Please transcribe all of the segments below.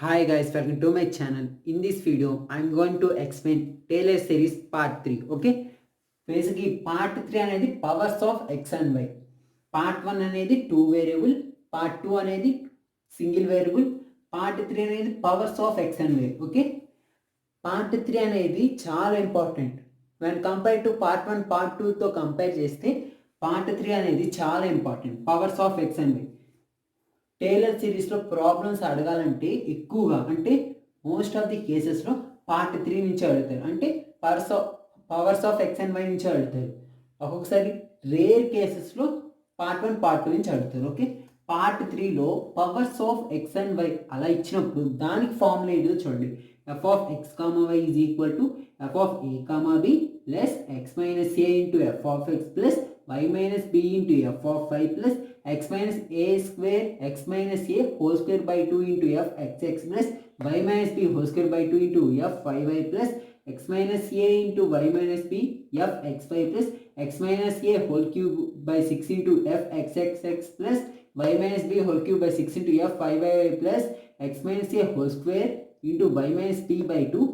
Hi guys, welcome to my channel. In this video, I'm going to explain Taylor series part 3. Okay? Basically, part 3 అనేది powers of X and y. Part 1 అనేది 2 variable, part 2 అనేది single variable, part 3 అనేది powers of X and y. Okay? Part 3 అనేది చాలా important. When compare to part 1, part 2తో compare చేస్తే part 3 అనేది చాలా important. Powers of X and y. Taylor సిరీస్లో ప్రాబ్లమ్స్ అడగాలంటే ఎక్కువగా అంటే మోస్ట్ ఆఫ్ ది కేసెస్లో పార్ట్ 3 నుంచి అడుగుతారు. అంటే powers of X and y నుంచి అడుగుతారు. ఒక్కొక్కసారి రేర్ కేసెస్లో పార్ట్ 1, పార్ట్ 2 నుంచి అడుగుతారు. ఓకే, పార్ట్ 3లో powers of X and Y అలా ఇచ్చినప్పుడు దానికి ఫార్ములా ఏంటో చూడండి. F of X comma why is equal to F of A comma B less X minus A into F of X plus y minus b into f of y plus x minus a square x minus a whole square by 2 into f xx plus y minus b whole square by 2 into f y plus x minus a into y minus b f xy plus x minus a whole cube by 6 into f xxx plus y minus b whole cube by 6 into f y plus x minus a whole square into y minus b by 2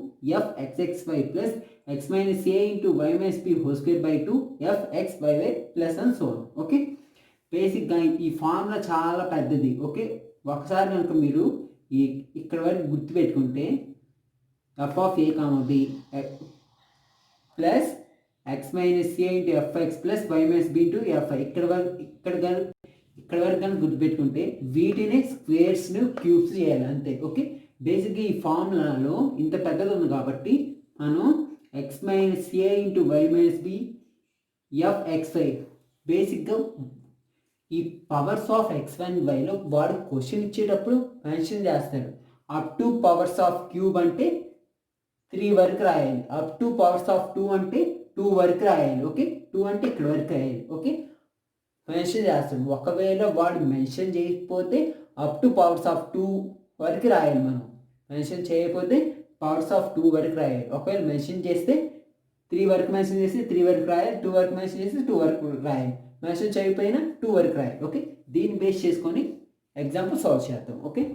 f xxy plus x minus a into y minus b whole square by 2 f x y plus and so on. Okay, బేసిక్గా ఈ formula చాలా పెద్దది. Okay, ఒకసారి కనుక మీరు ఇక్కడ వరకు గుర్తుపెట్టుకుంటే F of A comma B plus X minus A into F X plus why minus B into F ఐ ఇక్కడ వరకు కనుక గుర్తుపెట్టుకుంటే వీటిని స్క్వేర్స్ను క్యూబ్స్ చేయాలి అంతే. ఓకే, బేసిక్గా ఈ ఫార్ములాలో ఇంత పెద్దది ఉంది కాబట్టి మనం x minus A into why minus b f x y బేసిక్గా ఈ పవర్స్ ఆఫ్ ఎక్స్ అండ్ వైలో వాడు క్వశ్చన్ ఇచ్చేటప్పుడు మెన్షన్ చేస్తాడు. Up to powers of cube అంటే 3 వరకు రాయాలి, అప్ టు పవర్స్ ఆఫ్ 2 అంటే 2 వరకు రాయాలి. ఓకే, 2 అంటే ఇక్కడ వరకు రాయాలి. ఓకే, మెన్షన్ చేస్తాడు. ఒకవేళ వాడు మెన్షన్ చేయకపోతే అప్ టు పవర్స్ ఆఫ్ 2 వరకు రాయాలి. మనం మెన్షన్ చేయకపోతే పవర్స్ ఆఫ్ 2 వరకు రాయాలి. ఒకవేళ మెన్షన్ చేస్తే 3 వరకు మెన్షన్ చేస్తే 3 వరకు రాయాలి, 2 వరకు మెన్షన్ చేస్తే 2 వరకు రాయాలి, మెన్షన్ చేయకపోయినా 2 వరకు రాయాలి. ఓకే, దీన్ని బేస్ చేసుకొని ఎగ్జాంపుల్ సాల్వ్ చేద్దాం. Okay,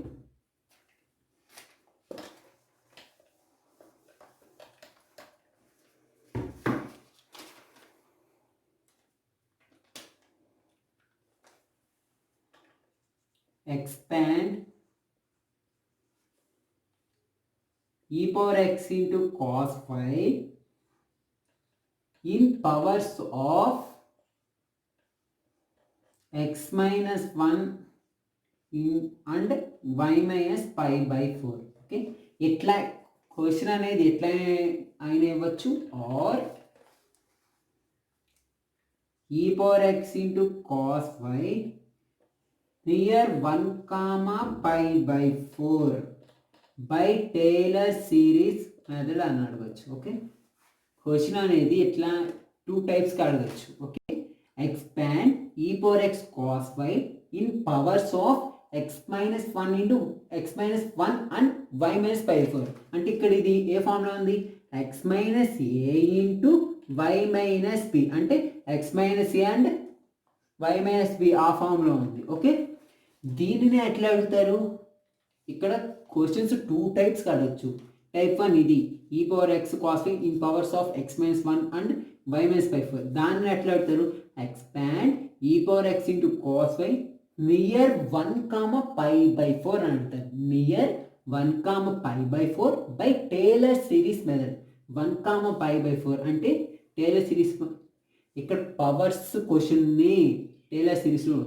expand e power x into cos phi in powers of x minus 1 and y minus pi by 4. Okay, ఎట్లా క్వశ్చన్ అనేది ఎట్లా అయినా ఇవ్వచ్చు. Or e power x into cos phi near 1 comma pi by 4 by Taylor series method అని అడగచ్చు. Okay, question అనేది ఇట్లా 2 టైప్స్కి అడగచ్చు. Okay, expand e power x cos y in powers of x minus 1 into x minus 1 and y minus pi 4 అంటే ఇక్కడ ఇది ఏ ఫార్ములా ఉంది, x minus A into why minus b అంటే x minus a and y minus b ఆ formula ఉంది. Okay, దీనిని ఎట్లా అడుగుతారు, ఇక్కడ క్వశ్చన్స్ 2 టైప్స్కి అడగచ్చు. టైప్ 1 ఇది e power x cos y in powers of x minus 1 and y minus pi 4 దాన్ని ఎట్లా అడుగుతారు, expand e power X into cos y near 1 comma pi by 4 అని అడుగుతారు. Near 1 comma pi by 4 by Taylor series method. 1 comma pi by 4 అంటే Taylor series. ఇక్కడ powers క్వశ్చన్ని Taylor సిరీస్లో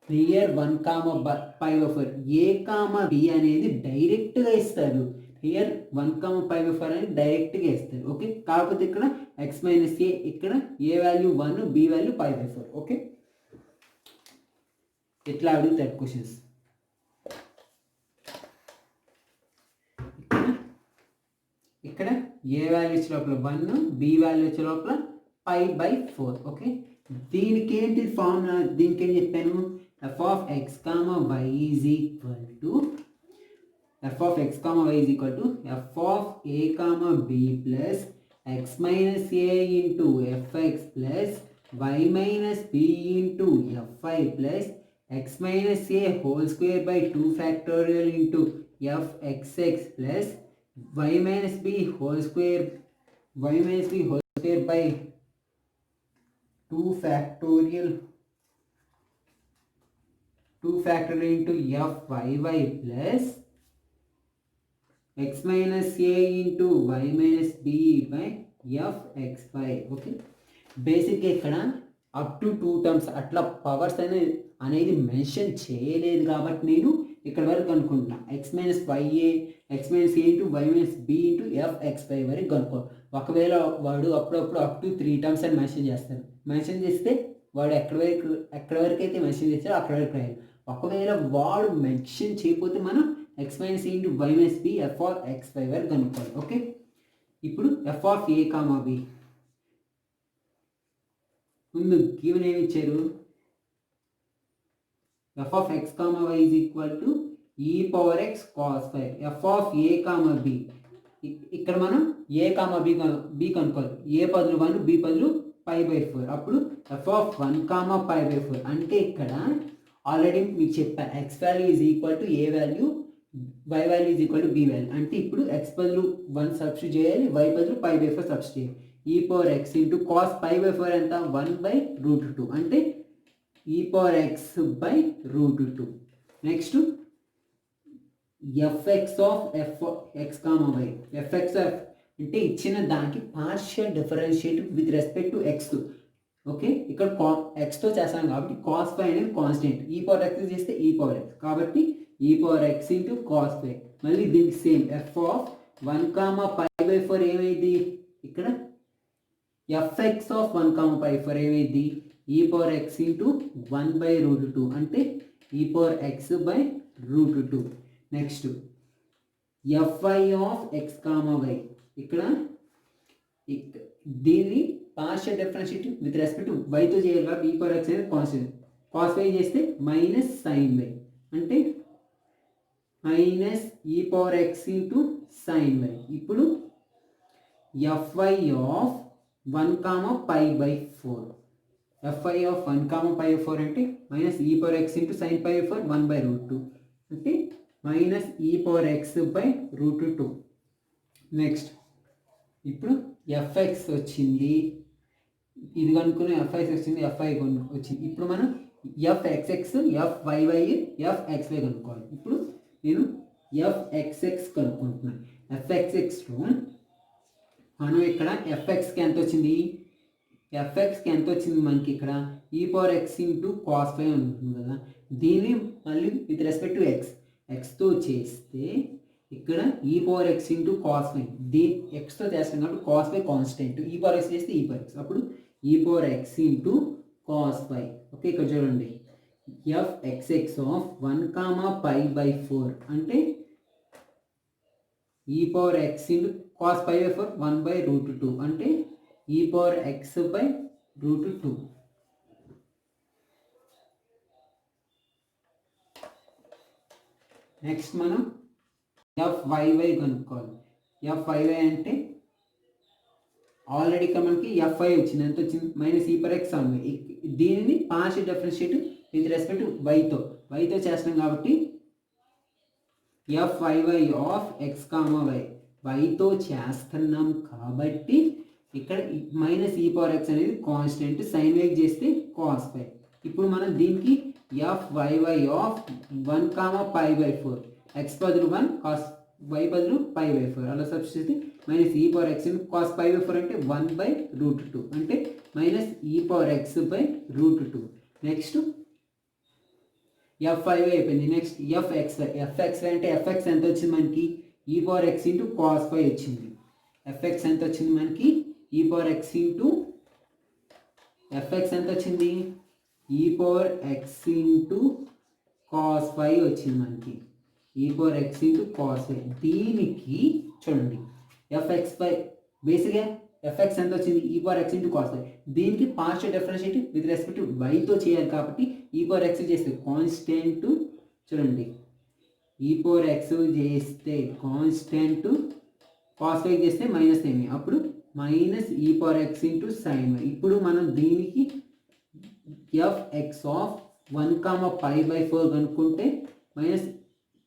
near 1 comma pi by 4 a comma b అనేది డైరెక్ట్గా ఇస్తారు. Near 1 comma pi by 4 అనేది డైరెక్ట్గా ఇస్తారు. ఓకే, కాకపోతే ఇక్కడ ఎక్స్ మైనస్ ఏ ఇక్కడ A value 1 B value pi by 4. Okay, ఇట్లా అడుగుతారు క్వశ్చన్స్. ఇక్కడ ఏ వాల్యూ వచ్చే లోపల 1, బి వాల్యూ వచ్చే లోపల పై బై 4. ఓకే, దీనికి ఏంటి ఫార్ములా, దీనికి ఏం చెప్పాను, f of X comma why is equal to F of X comma why is equal to F of A comma B plus X minus A into F X plus why minus B into F y plus x minus a whole square by 2 factorial into fxx plus y minus b whole square by 2 factorial into fyy plus x minus a into y minus b by fxy. Okay, బేసిక్గా ఇక్కడ up to 2 terms అట్లా powers అనేది mention చేయలేదు కాబట్టి నేను ఇక్కడ వరకు అనుకుంటున్నా ఎక్స్ మైనస్ వైఏ X minus A into why minus B into fxy వరకు కనుక్కో. ఒకవేళ వాడు అప్పుడప్పుడు అప్ టు 3 టర్మ్స్ అని మెన్షన్ చేస్తారు. మెన్షన్ చేస్తే వాడు ఎక్కడ వరకు అయితే మెన్షన్ చేస్తారో అక్కడ వరకు రాయాలి. ఒకవేళ వాడు మెన్షన్ చేయకపోతే మనం x minus A into why minus b fxy వరకు కనుక్కోవాలి. ఓకే, ఇప్పుడు f(a, b) ముందు గివెన్ ఏమి ఇచ్చారు, fx, y is equal to e power x cos phi. f(a, b) ఇక్కడ మనం a, b కనుక్కోవాలి. a బదులు 1, b బదులు π/4. అప్పుడు f(1, π/4) అంటే ఇక్కడ ఆల్రెడీ మీకు చెప్పా x value is equal to A value, y value is equal to b value. అంటే ఇప్పుడు x బదులు 1 సబ్స్టిట్యూట్ చేయాలి, y బదులు π/4 సబ్స్టిట్యూట్ చేయాలి. e power x into cos π/4 ఎంత 1/√2 అంటే e power x by √2. Next fx of fx, y. fx అంటే ఇచ్చిన దానికి partial differentiate with respect to x. Okay, ఇక్కడ ఎక్స్తో చేస్తాం కాబట్టి కాస్ పై అనేది కాన్స్టెంట్, ఈ పవర్ ఎక్స్ చేస్తే ఈ పవర్ ఎక్స్ కాబట్టి ఈ పవర్ ఎక్స్ ఇంటూ కాస్ పై. మళ్ళీ దీనికి సేమ్ f(1, π/4) ఏమైంది, ఇక్కడ fx ఆఫ్ 1, π/4 ఏమైంది ఈ పవర్ ఎక్స్ ఇంటూ 1/√2 అంటే E power X by √2. Next fy of x, y. ఇక్కడ దీన్ని partial differentiate with respect to వైతో చేయాలి కాబట్టి ఈ పవర్ ఎక్స్ అనేది కాన్స్టెంట్, కాస్ వై చేస్తే మైనస్ సైన్ వై అంటే మైనస్ ఈ power X into sine why. ఇప్పుడు fy ఆఫ్ 1, π/4. fy ఆఫ్ 1, π/4 అంటే మైనస్ ఈ పవర్ ఎక్స్ ఇంటూ సైన్ π/4 1/√2 అంటే మైనస్ ఈ పవర్ ఎక్స్ బై √2. నెక్స్ట్ ఇప్పుడు fx వచ్చింది, ఇది కనుక్కుని fx వచ్చింది, fy వచ్చింది. ఇప్పుడు మనం fxx, fyy, fxy కనుక్కోవాలి. ఇప్పుడు నేను fxx కనుక్కుంటున్నాను. fxxలో మనం ఇక్కడ fxకి ఎంత వచ్చింది, fxకి ఎంత వచ్చింది మనకి ఇక్కడ ఈ power X into cos phi ఉంటుంది కదా, దీన్ని మళ్ళీ విత్ రెస్పెక్ట్ టు ఎక్స్తో చేస్తే ఇక్కడ ఈ power X into cos phi, ఎక్స్తో చేస్తాం కాబట్టి కాస్ ఫై కాన్స్టెంట్, ఈ పవర్ ఎక్స్ చేస్తే ఈ పవర్ ఎక్స్, అప్పుడు ఈ power X into cos phi. Okay, ఇక్కడ చూడండి fxx ఆఫ్ 1, π/4 అంటే E power X into cos π/4 1/√2 అంటే E power X by √2. Next మనం fyy కనుక్కోవాలి. fyy అంటే ఆల్రెడీ ఇక్కడ మనకి fy వచ్చింది, ఎంత వచ్చింది మైనస్ ఈ పవర్ ఎక్స్ ఉంది. దీనిని పార్షియల్ డిఫరెన్షియేట్ విత్ రెస్పెక్ట్ వైతో చేస్తున్నాం కాబట్టి fyy ఆఫ్ x, y వైతో చేస్తున్నాం కాబట్టి ఇక్కడ మైనస్ ఈ పవర్ ఎక్స్ అనేది కాన్స్టెంట్, సైన్ వేవ్ చేస్తే కాస్ పై. ఇప్పుడు మనం దీనికి fyy ఆఫ్ 1, π/4 ఎక్స్ బదులు 1, కాస్ వై బదులు π/4 అలా సబ్స్టిట్యూట్ మైనస్ ఈ పవర్ ఎక్స్ కాస్ π/4 అంటే 1/√2 అంటే మైనస్ ఈ power X by √2. Next fyy అయిపోయింది. నెక్స్ట్ fxy అంటే fx ఎంత వచ్చింది మనకి e power X into cos pi వచ్చింది. fx ఎంత వచ్చింది మనకి e power X into fx ఎంత వచ్చింది e power X into cos pi వచ్చింది మనకి e power X into cos pi. దీనికి చూడండి fxy బేసిక్గా fx ఎంత వచ్చింది e power X into cos pi, దీనికి పార్షియల్ డిఫరెన్షియేట్ విత్ రెస్పెక్ట్ వైతో చేయాలి కాబట్టి ఈ పవర్ ఎక్స్ చేస్తే కాన్స్టెంట్, చూడండి ఈ పవర్ ఎక్స్ చేస్తే కాన్స్టెంట్, కాస్ వై చేస్తే మైనస్ ఏమి, అప్పుడు మైనస్ ఈ power X into sine why. ఇప్పుడు మనం దీనికి fx ఆఫ్ 1, π/4 కనుక్కుంటే మైనస్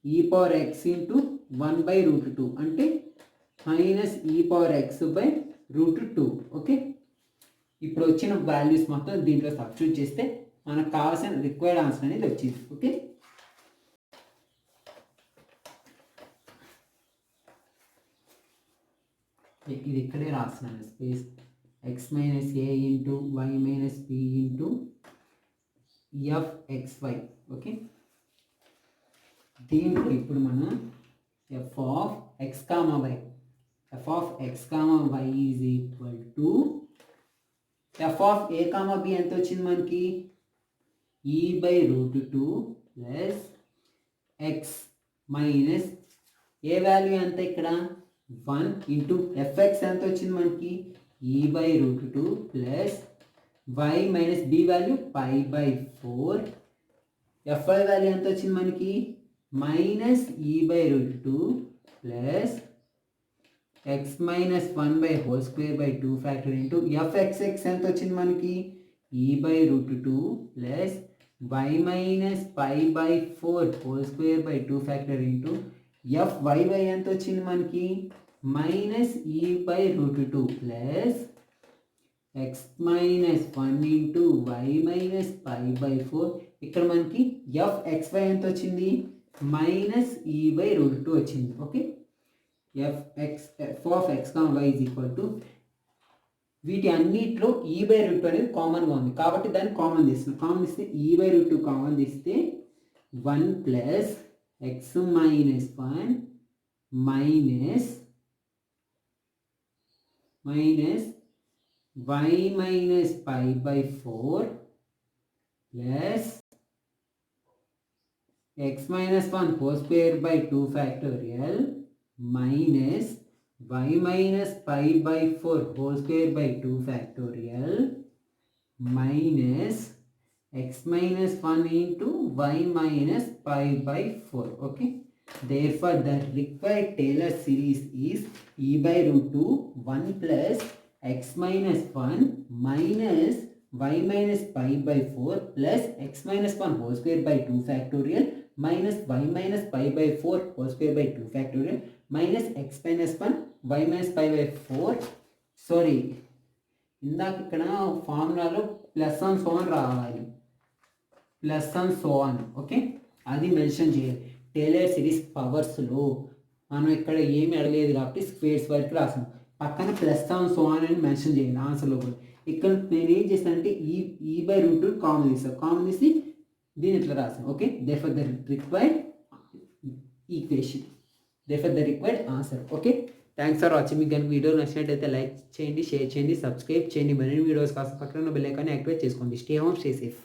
e⁻x ఇంటూ 1/√2 అంటే మైనస్ e⁻x/√2. ఓకే, ఇప్పుడు వచ్చిన వాల్యూస్ మొత్తం దీంట్లో సబ్స్టిట్యూట్ చేస్తే మనకు కావాల్సిన రిక్వైర్డ్ ఆన్సర్ అనేది వచ్చింది. ఓకే, ఇది ఇక్కడే రాస్తున్నాను space x minus a into y minus b into fxy. Okay, దీంట్లో ఇప్పుడు మనం f of x comma y is equal to f of a comma b ఎంత వచ్చింది మనకి e/√2 plus x minus a value ఎంత ఇక్కడ 1 ఇంటూ fx ఎంత వచ్చింది మనకి e/√2 plus y minus b value π/4 fy value ఎంత వచ్చింది మనకి minus e/√2 plus x minus 1/2 factor into fxx ఎంత వచ్చింది మనకి e/√2 plus y minus π/4 factor into fy ఎంత వచ్చింది మనకి minus e/√2 plus x minus 1 into y minus π/4. ఇక్కడ మనకి fxy ఎంత వచ్చింది మైనస్ e/√2 వచ్చింది. Okay, f of x y is equal to వీటి అన్నిట్లో e/√2 అనేది కామన్గా ఉంది కాబట్టి దాన్ని కామన్ తీస్తున్నాం. కామన్ తీస్తే e/√2 కామన్ తీస్తే 1 plus x minus 1 minus y minus π/4 plus x minus 1/2 factorial minus y minus π/4 factorial minus x minus 1 into y minus π/4. Okay, therefore the required Taylor series is e/√2 1 plus x minus 1 minus y minus π/4 plus x minus 1 whole square by 2 factorial minus y minus π/4 whole square by 2 factorial minus x minus 1 y minus π/4. Sorry, ఇందాక ఇక్కడ ఫార్ములాలో plus and so on రావాలి, plus and so on. Okay, అది mention చేయాలి. Taylor series పవర్స్లో మనం ఇక్కడ ఏమి అడగలేదు కాబట్టి స్క్వేర్స్ వరకు రాసాం, పక్కన ప్లస్ అండ్ సో ఆన్ అని మెన్షన్ చేయాలి ఆన్సర్లో కూడా. ఇక్కడ నేను ఏం చేస్తానంటే e/√2 కామన్ తీస్తాను, కామన్ తీసి దీన్ని ఇట్లా రాసాను. Okay, therefore the required equation, therefore the required answer. Okay, thanks for watching. మీకు కనుక వీడియో నచ్చినట్టయితే లైక్ చేయండి, షేర్ చేయండి, సబ్స్క్రైబ్ చేయండి. మరిన్ని వీడియోస్ కోసం పక్కన బెల్ ఐకాన్ యాక్టివేట్ చేసుకోండి. Stay home, stay safe.